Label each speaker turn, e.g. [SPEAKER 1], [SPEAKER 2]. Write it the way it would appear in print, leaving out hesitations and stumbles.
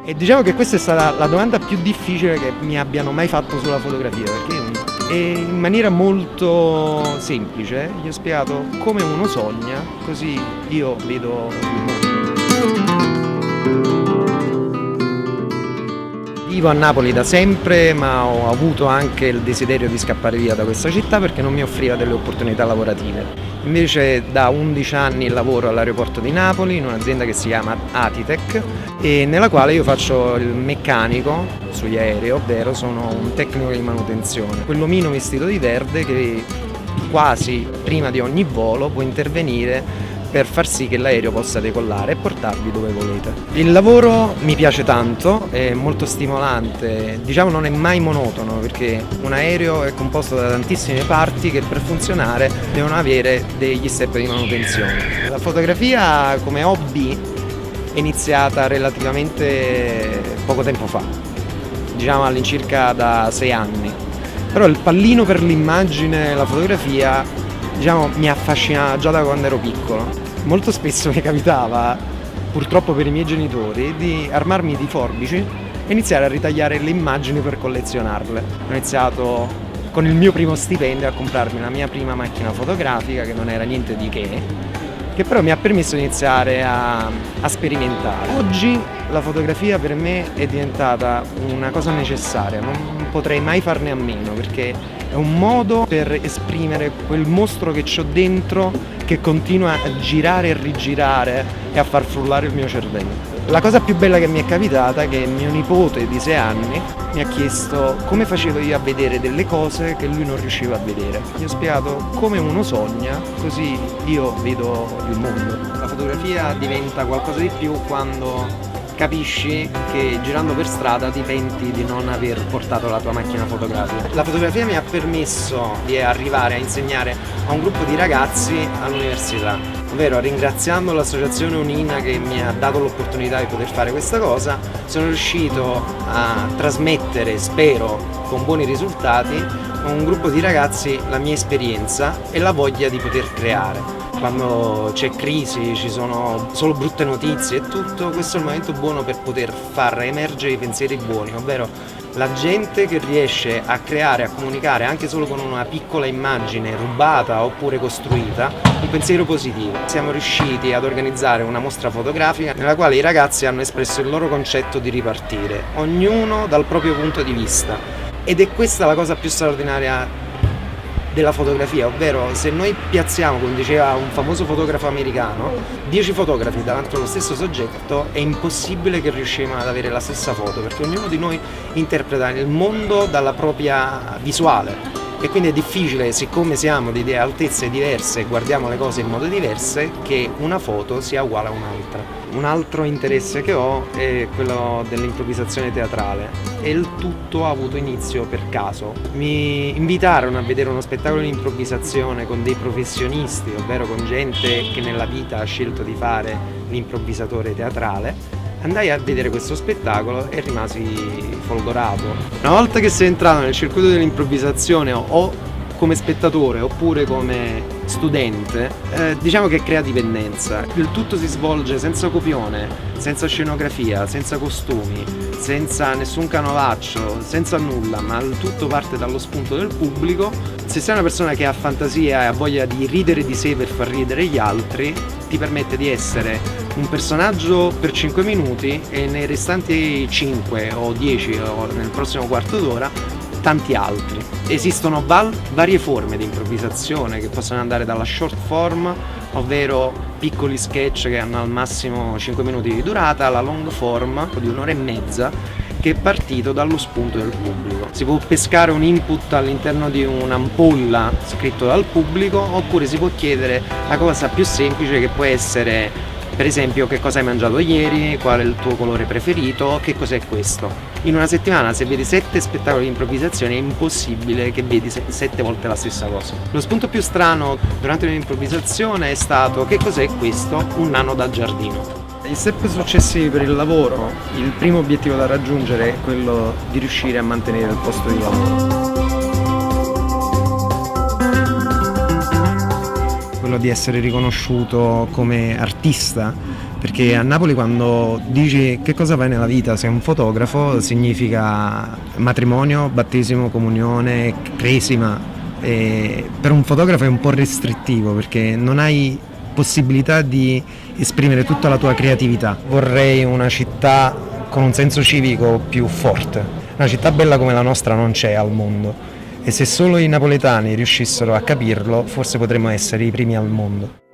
[SPEAKER 1] E diciamo che questa è stata la domanda più difficile che mi abbiano mai fatto sulla fotografia, perché in maniera molto semplice gli ho spiegato come uno sogna, così io vedo il mondo. Vivo a Napoli da sempre, ma ho avuto anche il desiderio di scappare via da questa città perché non mi offriva delle opportunità lavorative. Invece da 11 anni lavoro all'aeroporto di Napoli in un'azienda che si chiama Atitech e nella quale io faccio il meccanico sugli aerei, ovvero sono un tecnico di manutenzione. Quell'omino vestito di verde che quasi prima di ogni volo può intervenire per far sì che l'aereo possa decollare e portarvi dove volete. Il lavoro mi piace tanto, è molto stimolante, diciamo non è mai monotono perché un aereo è composto da tantissime parti che per funzionare devono avere degli step di manutenzione. La fotografia come hobby è iniziata relativamente poco tempo fa, diciamo all'incirca da 6 anni, però il pallino per l'immagine e la fotografia diciamo mi affascinava già da quando ero piccolo. Molto spesso mi capitava, purtroppo per i miei genitori, di armarmi di forbici e iniziare a ritagliare le immagini per collezionarle. Ho iniziato con il mio primo stipendio a comprarmi la mia prima macchina fotografica, che non era niente di che però mi ha permesso di iniziare a sperimentare. Oggi la fotografia per me è diventata una cosa necessaria, non potrei mai farne a meno perché è un modo per esprimere quel mostro che c'ho dentro che continua a girare e rigirare e a far frullare il mio cervello. La cosa più bella che mi è capitata è che mio nipote di 6 anni mi ha chiesto come facevo io a vedere delle cose che lui non riusciva a vedere. Gli ho spiegato come uno sogna, così io vedo il mondo. La fotografia diventa qualcosa di più quando capisci che girando per strada ti penti di non aver portato la tua macchina fotografica. La fotografia mi ha permesso di arrivare a insegnare a un gruppo di ragazzi all'università, ovvero ringraziando l'associazione Unina che mi ha dato l'opportunità di poter fare questa cosa, sono riuscito a trasmettere, spero con buoni risultati, a un gruppo di ragazzi la mia esperienza e la voglia di poter creare. Quando c'è crisi, ci sono solo brutte notizie e tutto, questo è il momento buono per poter far emergere i pensieri buoni, ovvero la gente che riesce a creare, a comunicare anche solo con una piccola immagine rubata oppure costruita, un pensiero positivo. Siamo riusciti ad organizzare una mostra fotografica nella quale i ragazzi hanno espresso il loro concetto di ripartire, ognuno dal proprio punto di vista. Ed è questa la cosa più straordinaria della fotografia, ovvero se noi piazziamo, come diceva un famoso fotografo americano, 10 fotografi davanti allo stesso soggetto, è impossibile che riusciamo ad avere la stessa foto, perché ognuno di noi interpreta il mondo dalla propria visuale e quindi è difficile, siccome siamo di altezze diverse e guardiamo le cose in modo diverse, che una foto sia uguale a un'altra. Un altro interesse che ho è quello dell'improvvisazione teatrale e il tutto ha avuto inizio per caso. Mi invitarono a vedere uno spettacolo di improvvisazione con dei professionisti, ovvero con gente che nella vita ha scelto di fare l'improvvisatore teatrale. Andai a vedere questo spettacolo e rimasi folgorato. Una volta che sei entrato nel circuito dell'improvvisazione o come spettatore oppure come studente, diciamo che crea dipendenza. Il tutto si svolge senza copione, senza scenografia, senza costumi, senza nessun canovaccio, senza nulla, ma il tutto parte dallo spunto del pubblico. Se sei una persona che ha fantasia e ha voglia di ridere di sé per far ridere gli altri, ti permette di essere un personaggio per 5 minuti e nei restanti 5 o 10 o nel prossimo quarto d'ora tanti altri. Esistono varie forme di improvvisazione che possono andare dalla short form, ovvero piccoli sketch che hanno al massimo 5 minuti di durata, alla long form di un'ora e mezza che è partito dallo spunto del pubblico. Si può pescare un input all'interno di un'ampolla scritto dal pubblico, oppure si può chiedere la cosa più semplice che può essere, per esempio, che cosa hai mangiato ieri, qual è il tuo colore preferito, che cos'è questo. In una settimana, se vedi 7 spettacoli di improvvisazione, è impossibile che vedi 7 volte la stessa cosa. Lo spunto più strano durante l'improvvisazione è stato: che cos'è questo? Un nano da giardino. Gli step successivi per il lavoro, il primo obiettivo da raggiungere è quello di riuscire a mantenere il posto di lavoro. Quello di essere riconosciuto come artista, perché a Napoli quando dici che cosa fai nella vita, sei un fotografo, significa matrimonio, battesimo, comunione, cresima. E per un fotografo è un po' restrittivo perché non hai possibilità di esprimere tutta la tua creatività. Vorrei una città con un senso civico più forte. Una città bella come la nostra non c'è al mondo e se solo i napoletani riuscissero a capirlo, forse potremmo essere i primi al mondo.